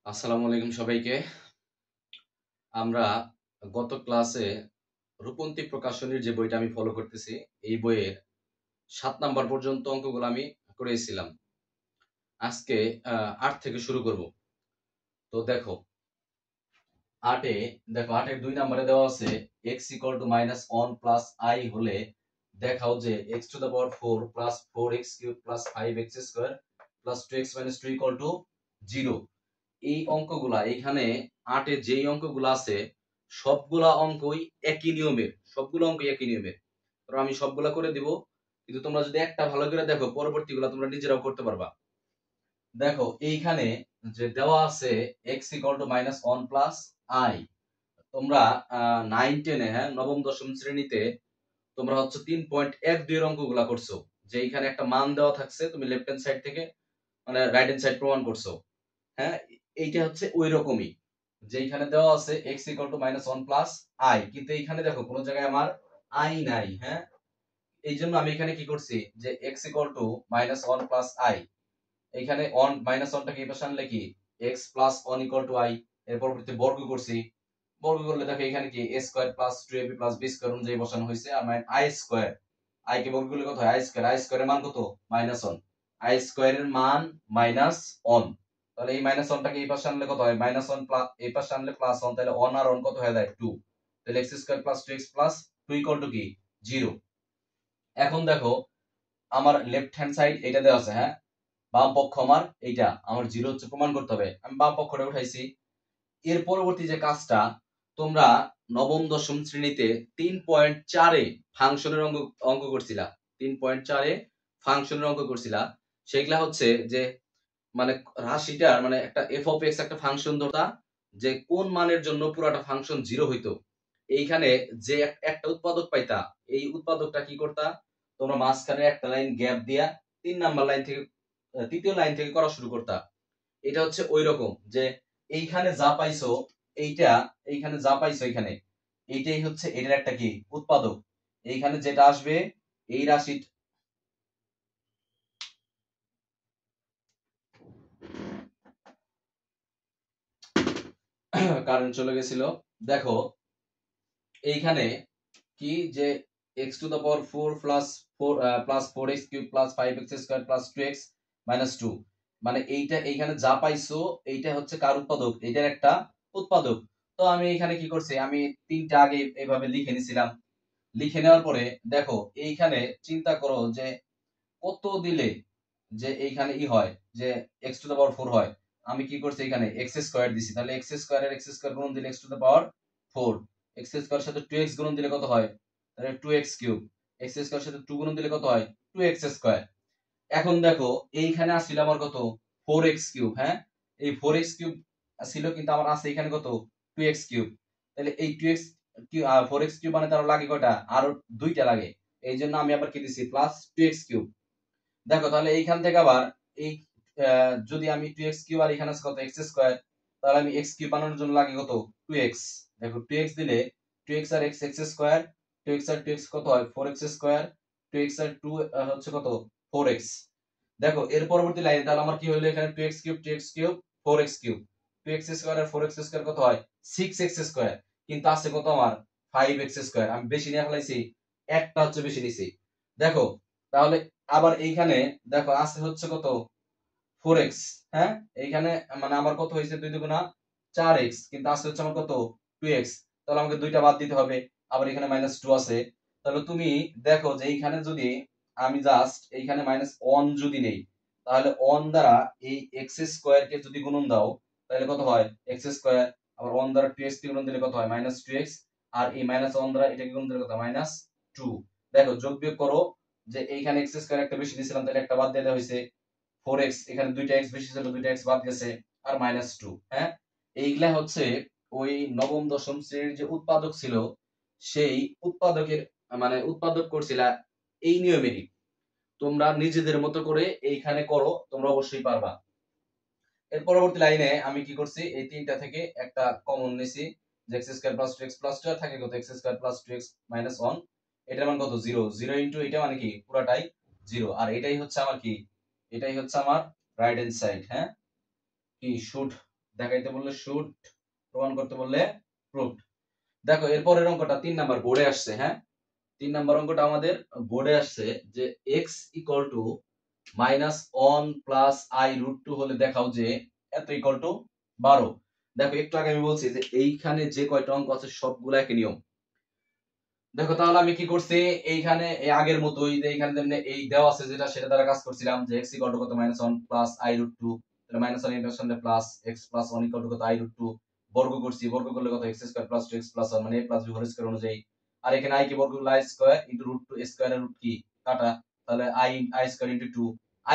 আসসালামু আলাইকুম সবাইকে। আমরা গত ক্লাসে রূপন্তী প্রকাশনীর যে বইটা আমি ফলো করতেছি, এই বইয়ের ৭ নাম্বার পর্যন্ত অঙ্কগুলো আমি করেছিলাম। আজকে ৮ থেকে শুরু করব। তো দেখো ৮ এর ২ নাম্বারে দেওয়া আছে x -1 প্লাস i হলে দেখাও যে x to the power 4 plus 4x cube plus 5x square plus 2x 2 0। এই অঙ্কগুলা এখানে ৮ এ যেই অঙ্কগুলো আছে সবগুলা অঙ্কই একই নিয়মের। তো আমি সবগুলা করে দিব, কিন্তু তোমরা যদি একটা ভালো করে দেখো পরবর্তীগুলা তোমরা নিজেরাও করতে পারবা। দেখো এইখানে যে দেওয়া আছে x -1 প্লাস i, তোমরা 9 10 হ্যাঁ নবম দশম শ্রেণীতে তোমরা হচ্ছে 3.12 এর অঙ্কগুলা করছো, যে এইখানে একটা মান দেওয়া থাকছে, তুমি লেফট হ্যান্ড সাইড থেকে মানে রাইট হ্যান্ড সাইড প্রমাণ করছো। হ্যাঁ, এইটা হচ্ছে ওই রকমই, যে এখানে দেওয়া আছে x -1 প্লাস i, কিন্তু এইখানে দেখো কোনো জায়গায় আমার i নাই। হ্যাঁ, এই জন্য আমি এখানে কি করছি যে x -1 প্লাস i, এইখানে 1 -1 টাকে এই পাশে আনলে কি x প্লাস 1 i, এর পরবর্তীতে বর্গ করছি। বর্গ করলে দেখো এখানে কি a square plus 2ab plus b square অনুযায়ী বসানো হয়েছে। আর i স্কয়ার, i কে বর্গ করলে কত হয় i স্কয়ার এর মান কত -1, i স্কয়ার এর মান -1। তাহলে এই -1 টাকে এই পাশে আনলে কত হয় -1 প্লাস এই পাশে আনলে +1, তাহলে 1 আর 1 কত হয়ে যায় 2। তাহলে x square plus 2x plus 2 কি 0। এখন দেখো আমার লেফট হ্যান্ড সাইড এটা দেওয়া আছে, হ্যাঁ বাম পক্ষ আমার এইটা, আমার 0 হচ্ছে প্রমাণ করতে হবে। আমি বাম পক্ষটা উঠাইছি। এর পরবর্তী যে কাজটা, তোমরা নবম দশম শ্রেণীতে 3.4 এ ফাংশনের অঙ্ক করছিলা। 3.4 এ ফাংশনের অঙ্ক করছিলা। সেগুলা হচ্ছে যে মানে রাশিটার মানে একটা এফ অফ এক্স একটা ফাংশন ধরতা, যে কোন মানের জন্য পুরাটা ফাংশন 0 হইতো। এইখানে যে একটা উৎপাদক পাইতা, এই উৎপাদকটা কি করতা, তোমরা মাঝখানে একটা লাইন গ্যাপ দিয়া 3 নাম্বার লাইন থেকে তৃতীয় লাইন থেকে করা শুরু করতা। এটা হচ্ছে ওই রকম যে এইখানে যা পাইছো এইটা, এইখানে যা পাইছো এইখানে এইটাই হচ্ছে এটার একটা কি উৎপাদক। এইখানে যেটা আসবে এই রাশি কারেন্ট চলে গেছিল। দেখো এইখানে কি যে x to the power 4 plus 4 plus 4x cube plus 5x square plus 2x minus 2, মানে এইটা এইখানে যা পাইছো এইটা হচ্ছে কার উৎপাদক, এটার একটা উৎপাদক। তো আমি এখানে কি করছি, আমি তিনটা আগে এইভাবে লিখে নিছিলাম। লিখে নেওয়ার পরে দেখো এইখানে চিন্তা করো যে কত দিলে যে এইখানে ই হয় যে x টু দ্য পাওয়ার 4 হয়। আমি কি করছি এখানে x স্কয়ার দিছি, তাহলে x স্কয়ার এর x স্কয়ার গুণন দিলে x to the power 4, x square সাথে 2x গুণন দিলে কত হয়, তাহলে 2x কিউব, x স্কয়ার সাথে 2 গুণন দিলে কত হয় 2x স্কয়ার। এখন দেখো এইখানে আসছিল আমার কত 4x কিউব। হ্যাঁ, এই 4x কিউব ছিল, কিন্তু আমার আছে এখানে কত 2x কিউব। তাহলে এই 2x কিউব 4x কিউব মানে তার লাগে কয়টা, আরো দুইটা লাগে। এই জন্য আমি আবার কি দিছি প্লাস 2x কিউব। দেখো তাহলে এইখান থেকে আবার এই যদি আমি 2x কিউব আর এখানে আছে কত x স্কয়ার, তাহলে আমি x কিউব বানানোর জন্য লাগে কত 2x। দেখো 2x দিলে 2x আর x x স্কয়ার, 2x আর 2x কত হয় 4x স্কয়ার, 2x আর 2 হচ্ছে কত 4x। দেখো এর পরবর্তী লাইনে তাহলে আমার কি হলো, এখানে 2x cube 4x cube, 2x square আর 4x স্কয়ার কত হয় 6x স্কয়ার, কিন্তু আছে কত আমার 5x স্কয়ার। আমি বেশি নিয়ে ফেলাইছি, একটা হচ্ছে বেশি নিছি। দেখো তাহলে আবার এইখানে দেখো আছে হচ্ছে কত 4x। হ্যাঁ, এইখানে মানে আমার কত হয়েছে 2 দুগুণা 4x, কিন্তু আছে হচ্ছে আমার কত 2x। তাহলে আমাকে দুইটা বাদ দিতে হবে, আবার এখানে -2 আছে। তাহলে তুমি দেখো যে এইখানে যদি আমি জাস্ট এইখানে -1 যদি নেই, তাহলে 1 দ্বারা এই x স্কয়ার কে যদি গুণন দাও তাহলে কত হয় x স্কয়ার, আবার 1 দ্বারা 2x কে গুণন দিলে কত হয় -2x, আর এই -1 দ্বারা এটাকে গুণন দিলে কত -2। দেখো যোগ বিয়োগ করো, যে এইখানে x স্কয়ার একটা বেশি দিয়েছিলাম, তাহলে একটা বাদ দিয়ে দেওয়া হয়েছে, 4x এখানে দুইটা x বেশি ছিল, দুইটা x বাদ গেছে, আর -2। হ্যাঁ, এইগুলা হচ্ছে ওই নবম দশম শ্রেণীর যে উৎপাদক ছিল, সেই উৎপাদকের মানে উৎপাদক করছিলা এই নিয়মেরই। তোমরা নিজেদের মতো করে এইখানে করো, তোমরা অবশ্যই পারবা। এর পরবর্তী লাইনে আমি কি করছি, এই তিনটা থেকে একটা কমন নিছি, যে x square plus 2x plus 2 আর থাকে কত x square plus 2x minus 1, এটার মান কত 0, 0 ইনটু এটা মানে কি পুরাটাই 0। আর এটাই হচ্ছে আমার কি, এটাই হচ্ছে আমার রাইট হ্যান্ড সাইড। হ্যাঁ, কি শুড দেখাইতে বললে শুড, প্রমাণ করতে বললে প্রুভড। দেখো এরপরের অঙ্কটা 3 নাম্বার বোর্ডে আসছে। হ্যাঁ, 3 নাম্বার অঙ্কটা আমাদের বোর্ডে আসছে যে x equal to -1 plus i root 2 হলে দেখাও যে এত ইকুয়াল টু 12। দেখো একটু আগে আমি বলছি যে এইখানে যে কয়টা অঙ্ক আছে সবগুলো একই নিয়ম। দেখো তাহলে আমি কি করছি, এইখানে এই আগের মতোই যে এইখানে যেমন এই দেওয়া আছে যেটা সেটা দ্বারা কাজ করছিলাম যে x ইকুয়াল টু কত -1 প্লাস i রুট 2, তাহলে -1 এর সামনে plus x plus 1 equal to কত i রুট 2 বর্গ করছি, বর্গ করলে কত x square plus 2x plus 1 মানে a plus b whole square অনুযায়ী। আর এখানে i কে বর্গ করলে i square into root 2 square এর রুট কি কাটা, তাহলে i square into 2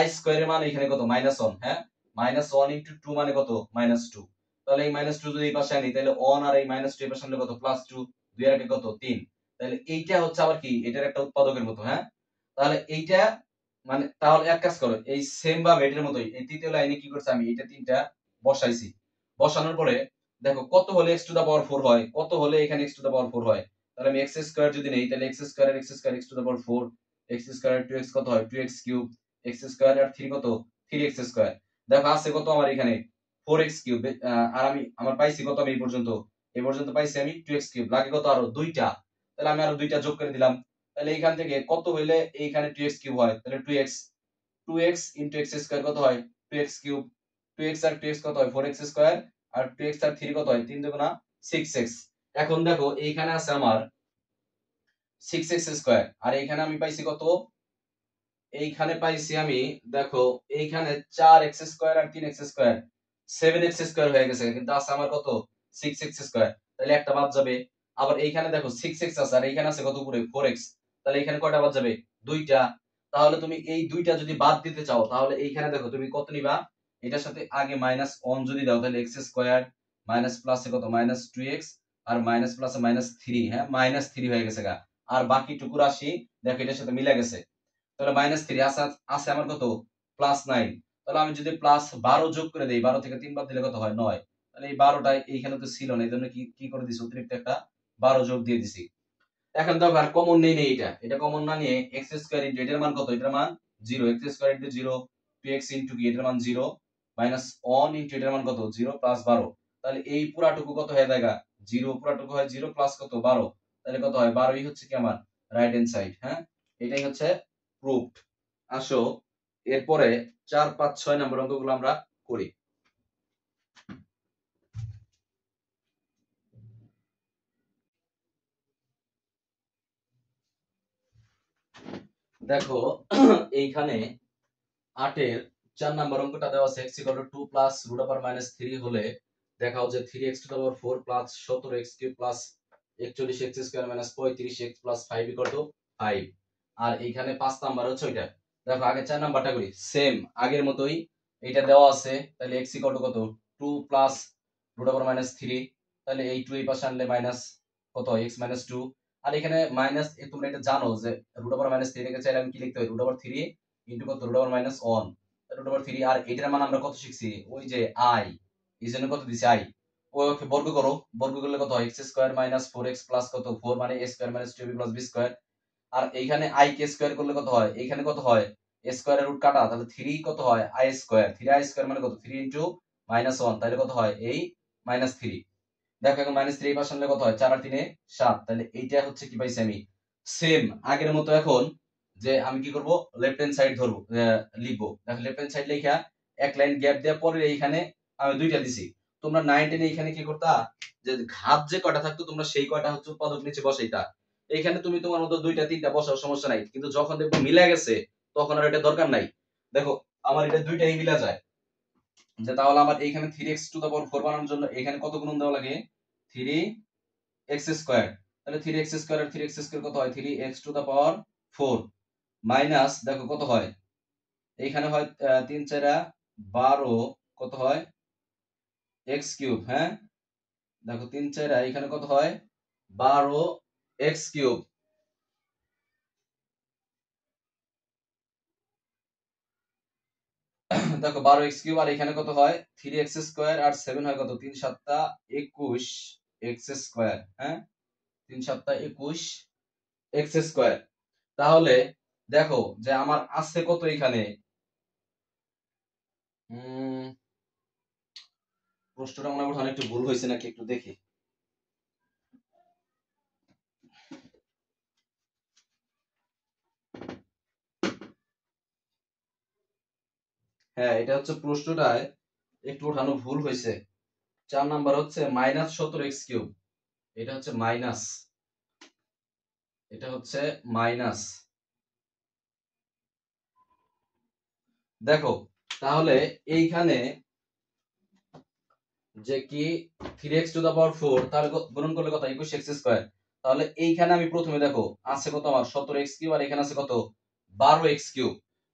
i square এর মানে এখানে কত -1। হ্যাঁ, -1 ইনটু 2 মানে কত -2, তাহলে এই -2 যদি এই পাশে আনি তাহলে 1 আর এই -2 এর পাশে আনলে কত +2, 2 এর আগে কত 3, তাহলে এইটা হচ্ছে আবার কি এটার একটা উৎপাদকের মতো। হ্যাঁ, তাহলে এইটা মানে তাহলে এক কাজ করো, এই সেম ভাবে এটার মতোই এই তৃতীয় লাইনে কি করছি আমি এটা তিনটা বসাইছি। বসানোর পরে দেখো কত হলে x টু দা পাওয়ার 4 হয়, কত হলে এখানে x টু দা পাওয়ার 4 হয়, তাহলে আমি x স্কয়ার যদি নেই তাহলে x স্কয়ার আর x square x to the power 4, x square 2x কত হয় 2x কিউব, x স্কয়ার আর 3 কত 3x স্কয়ার। দেখো আছে কত আমার এখানে 4x কিউব, আর আমি আমার পাইছি কত আমি এই পর্যন্ত পাইছি আমি 2x কিউব, লাগে কত আরো দুইটা, তাহলে আমি আরো দুইটা যোগ করে দিলাম। তাহলে এইখান থেকে কত হইলে এইখানে 2x কিউব হয়, তাহলে 2x ইনটু x স্কয়ার কত হয় 2x কিউব, 2x আর 2x কত হয় 4x স্কয়ার, আর 2x আর 3 কত হয় 3 দুগুণা 6x। এখন দেখো এইখানে আছে আমার 6x স্কয়ার, আর এইখানে আমি পাইছি কত, এইখানে পাইছি আমি দেখো এইখানে 4x স্কয়ার আর 3x স্কয়ার 7x স্কয়ার হয়ে গেছে, কিন্তু আছে আমার কত 6x স্কয়ার, তাহলে একটা বাদ যাবে। আবার এইখানে দেখো 6x আছে আর এইখানে আছে কত উপরে 4x, তাহলে এখানে কয়টা বাদ যাবে দুইটা। তাহলে তুমি এই দুইটা যদি বাদ দিতে চাও তাহলে এইখানে দেখো তুমি কত নিবা, এটার সাথে আগে -1 যদি দাও তাহলে x স্কয়ার মাইনাস প্লাসে কত -2x আর মাইনাস প্লাসে -3। হ্যাঁ, -3 হয়ে গেছে গা, আর বাকিটুকু রাশি দেখো এটার সাথে মিলে গেছে, তাহলে -3 আছে আছে আমার কত +9। তাহলে আমি যদি +12 যোগ করে দেই, 12 থেকে 3 বাদ দিলে কত হয় 9, তাহলে এই 12টা এইখানে তো ছিল না, এই জন্য কি কি করে দিছি অতিরিক্ত একটা 12 যোগ দিয়ে দিছি। এখন দেখো আর কমন নেই এটা কমন না নিয়ে x স্কয়ার ইনটু এটার মান কত, এটার মান 0, x square into 0 2x into কি এটার মান 0 -1 ইনটু এটার মান কত 0 প্লাস 12, তাহলে এই পুরাটুকু কত হয়ে যায় 0, পুরাটুকু হয় 0 প্লাস কত 12, তাহলে কত হয় 12ই হচ্ছে কি আমার রাইট হ্যান্ড সাইড। হ্যাঁ, এটাই হচ্ছে প্রুফড। আসো এরপরে 4 5 6 নম্বর অঙ্কগুলো আমরা করি। দেখো এইখানে 8 এর 4 নম্বর অঙ্কটা দেওয়া আছে x = 2 প্লাস রুট ওভার -3 হলে দেখাও যে 3x to the power 4 plus 17x cube plus 41x square minus 35x plus 5 = 5। আর এইখানে 5 নাম্বার হচ্ছে ওইটা। দেখো আগে 4 নাম্বারটা করি, সেম আগের মতোই এটা দেওয়া আছে, তাহলে x = কত 2 প্লাস রুট ওভার -3, তাহলে এই 2 এই পাশে আনলে মাইনাস কত x - 2, আর এখানে মাইনাস তোমরা এটা জানো যে রুট ওভার -3 থেকে চাইলে আমি কি লিখতে পারি রুট ওভার 3 ইনটু কত রুট ওভার -1 রুট ওভার 3, আর এটার মান আমরা কত শিখছি ওই যে i, এই জন্য কত দিছি i, ওকে বর্গ করো, বর্গ করলে কত হয় x square minus 4x plus কত 4 মানে a square minus 2b plus b square, আর এইখানে i কে স্কয়ার করলে কত হয় এইখানে কত হয় a স্কয়ারের রুট কাটা, তাহলে 3 কত হয় i স্কয়ার, 3i স্কয়ার মানে কত 3 ইনটু -1, তাহলে কত হয় এই -3। দেখো এখন -3 এই পাশে আনলে কত হয় 4 আর 3 এ 7, তাহলে এইটা হচ্ছে কি পাইছি আমি সেম আগের মতো। এখন যে আমি কি করব লেফট হ্যান্ড সাইড ধরবো, লিখবো। দেখো লেফট হ্যান্ড সাইড লেখা এক লাইন গ্যাপ দেওয়ার পরে এইখানে আমি দুইটা দিছি। তোমরা 9 10 এইখানে কি করতা যে ঘাত যে কয়টা থাকতো তোমরা সেই কয়টা হচ্ছে উৎপাদক নিচে বসাইতা, এইখানে তুমি তোমার মতো দুইটা তিনটা বসাও সমস্যা নাই, কিন্তু যখন দেখবে মিলে গেছে তখন আর এটা দরকার নাই। দেখো আমার এটা দুইটাই মিলা যায়, যে তাহলে আমার এইখানে 3x টু the power 4 বানানোর জন্য এখানে কত গুণন দেওয়া লাগে 3x স্কয়ার, তাহলে 3x স্কয়ার আর 3x স্কয়ার কত হয় 3x to the power 4 minus দেখো কত হয় এইখানে হয় 3 4 12 কত হয় x কিউব। হ্যাঁ, দেখো 3 4 এখানে কত হয় 12x কিউব, দেখো 12x কিউব, আর এখানে কত হয় 3x স্কয়ার আর 7 হয় কত 3 7 21 x স্কয়ার। হ্যাঁ, 3 7 21 x স্কয়ার। তাহলে দেখো যে আমার আছে কত এখানে প্রশ্নটা মনে হয় একটু ভুল হয়েছে নাকি একটু দেখি। হ্যাঁ, এটা হচ্ছে প্রশ্নটায় একটু ওঠানো ভুল হয়েছে। 4 নাম্বার হচ্ছে -17x3। এটা হচ্ছে মাইনাস, এটা হচ্ছে মাইনাস। দেখো তাহলে এইখানে যে কি 3x⁴ তাহলে গুণন করলে কত 21x²। তাহলে এইখানে আমি প্রথমে দেখো আছে কত আমার 17x³ আর এখানে আছে কত 12x³।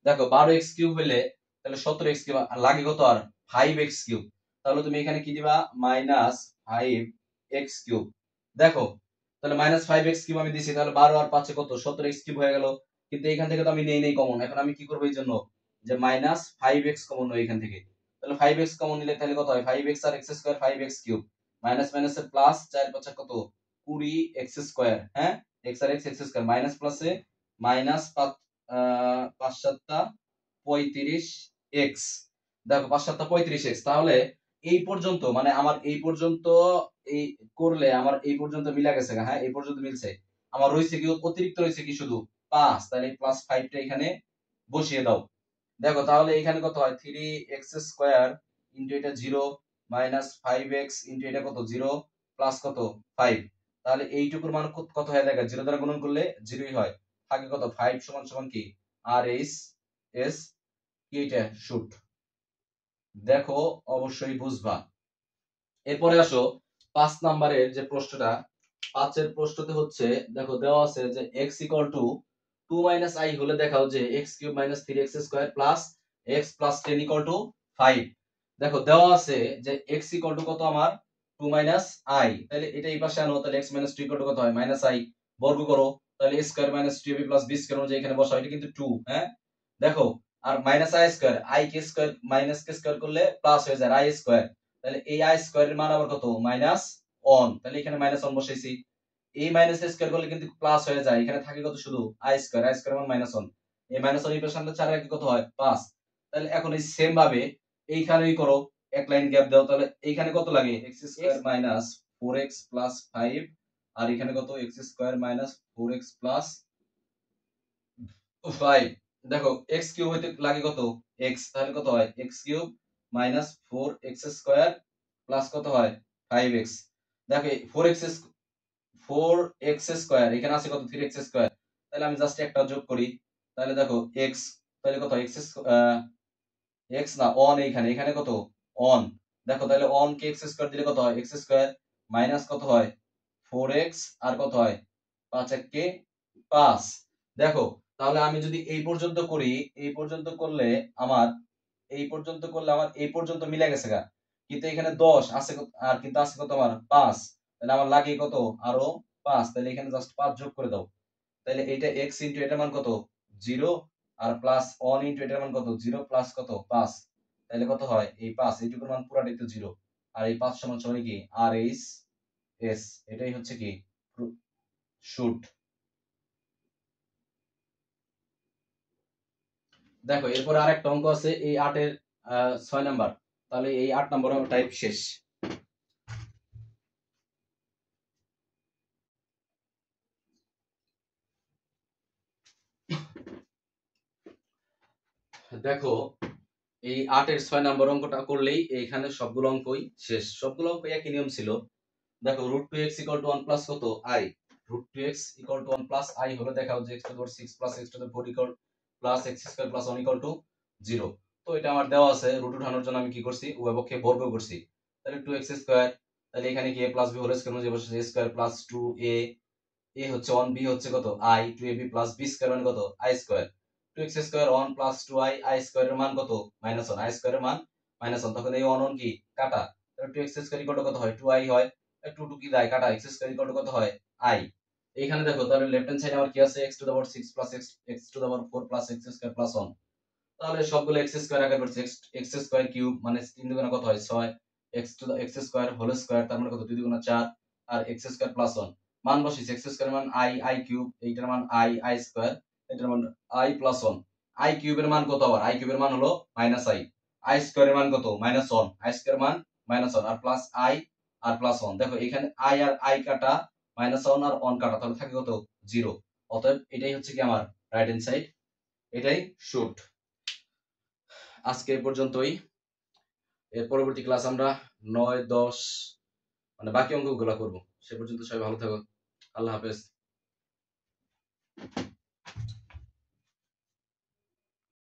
দেখো 12x³ হইলে তাহলে 17x³ আর লাগে কত আর 5x³। তাহলে তুমি এখানে কি দিবা -5x³ দেখো তাহলে -5x³ আমি দিছি, তাহলে 12 আর 5 কত 17x³ হয়ে গেল। কিন্তু এখান থেকে তো আমি নেই কমন, এখন আমি কি করব এই জন্য যে -5x কমন নই এখান থেকে। তাহলে 5x কমন নিলে তাহলে কত হয় 5x আর x² 5x³ মাইনাস মাইনাসে প্লাস 4 5 কত 20x²। হ্যাঁ, x আর x² মাইনাস প্লাসে মাইনাস 5 7 35x। দেখো 5 7 35x। তাহলে এই পর্যন্ত মানে আমার এই পর্যন্ত এই করলে আমার এই পর্যন্ত মিলা গেছে। হ্যাঁ, এই পর্যন্ত মিলছে। আমার রইছে কি অতিরিক্ত রইছে কি শুধু 5, তাহলে +5টা এখানে বসিয়ে দাও। দেখো তাহলে এখানে কত হয় 3x² ইনটু এটা 0 -5x ইনটু এটা কত 0 প্লাস কত 5। তাহলে এইটুকুর মান কত হয় দেখা 0 দ্বারা গুণন করলে 0ই হয়। থাকে কত 5 সমান সমান কি আর এস কি এটা শুট। দেখো অবশ্যই বুঝবা। এরপরে আসো 5 নাম্বারের যে প্রশ্নটা, 5 এর প্রশ্নতে হচ্ছে দেখো দেওয়া আছে যে x = 2 - i হলে দেখাও যে x³ - 3x² plus x plus 10 = 5। দেখো দেওয়া আছে যে x = কত আমার 2 - i, তাহলে এটা এই পাশে আনো, তাহলে x - 2 = কত হয় -i বর্গ করো, তাহলে a² - 2ab + b² অনুযায়ী এখানে বসাও, এটা কিন্তু 2। হ্যাঁ, দেখো আর -i², i K square minus K square করলে প্লাস হয়ে যায় i²। তাহলে এই i² এর মান আবার কত -1, তাহলে এখানে -1 বসাইছি। এই মাইনাস স্কয়ার করলে কিন্তু প্লাস হয়ে যায়, এখানে থাকে কত শুধু i² মান -1। এই -1 এই পাশে আনলে 4 এর কত হয় 5। তাহলে এখন এই সেম ভাবে এইখানেই করো, এক লাইন গ্যাপ দাও, তাহলে এইখানে কত লাগে x² - 4x + 5 আর এখানে কত x² - 4x + 5। দেখো x³ হইতে লাগে কত x, তাহলে কত হয় x³ - 4x² প্লাস কত হয় 5x। দেখো 4x² এখানে আছে কত 3x²। তাহলে আমি জাস্ট একটা যোগ করি, তাহলে দেখো x, তাহলে কত x না অন, এখানে কত অন। দেখো তাহলে অন কে x² দিলে কত হয় x² মাইনাস কত হয় 4x আর কত হয় 5 1 কে 5। দেখো তাহলে আমি যদি এই পর্যন্ত করি, এই পর্যন্ত করলে আমার এই পর্যন্ত মিলে গেছে গা, কিন্তু এখানে 10 আছে আর কিন্তু আছে কত আমার 5। তাহলে আমার লাগে কত আরো 5, তাহলে এখানে জাস্ট 5 যোগ করে দাও। তাহলে এটা x ইনটু এটার মান কত 0 আর প্লাস 1 ইনটু এটার মান কত 0 প্লাস কত 5। তাহলে কত হয় এই 5 এইটুকুর মান পুরাটাই তো 0। আর এই 5 সমান সমান কি আর এস। এটাই হচ্ছে কি শুট। দেখো এরপরে আরেকটা অঙ্ক আছে এই 8 এর 6 নাম্বার। তাহলে এই 8 নম্বর টাইপ শেষ। দেখো এই 8 এর 6 নম্বর অঙ্কটা করলেই এইখানে সবগুলো অঙ্কই শেষ। সবগুলো অঙ্ক একই নিয়ম ছিল। দেখো √2x = 1 প্লাস কত i, √2x = 1 প্লাস i হলে দেখাও যে x⁴ plus x⁴ plus x² plus 1 = 0। তো এটা আমার দেওয়া আছে, রুট উঠানোর জন্য আমি কি করছি উভয়পক্ষে বর্গ করছি। তাহলে 2x², তাহলে এখানে কি a + b হোল স্কয়ার অনুযায়ী বসে a² প্লাস 2a, a হচ্ছে 1, b হচ্ছে কত i, 2ab প্লাস b² মানে কত i²। 2x² 1 plus 2i, i² এর মান কত -1, i² এর মান -1, তখন এই 1 কি কাটা, তাহলে 2x² কত হয় 2i হয়। 2 2 কি যায় কাটা, x² কত হয় i। এইখানে দেখো তাহলে লেফট হ্যান্ড সাইডে আমার কি আছে x⁴ plus x⁴ plus x² plus 1। তাহলে সবগুলো x² আগে করছি, x² কিউব মানে 3 দুগুণে কত হয় 6, x² হোল স্কয়ার তার মানে কত 2 দুগুণে 4 আর x² প্লাস 1 মান বসিয়েছি। x² মান i কিউব, এইটার মান i² এটার মান i প্লাস 1। i কিউবের মান কত আবার i কিউবের মান হলো -i, i² এর মান কত -1, i² মান -1 আর প্লাস আই আর প্লাস 1। দেখো এখানে আই আর আই কাটা -1 আর 1 কাটা, তাহলে থাকে কত 0। অতএব এটাই হচ্ছে কি আমার রাইট হ্যান্ড সাইড, এটাই শুট। আজকে এ পর্যন্তই। এর পরবর্তী ক্লাস আমরা 9, 10 মানে বাকি অঙ্কগুলো করব। সে পর্যন্ত সবাই ভালো থাকো। আল্লাহ হাফেজ।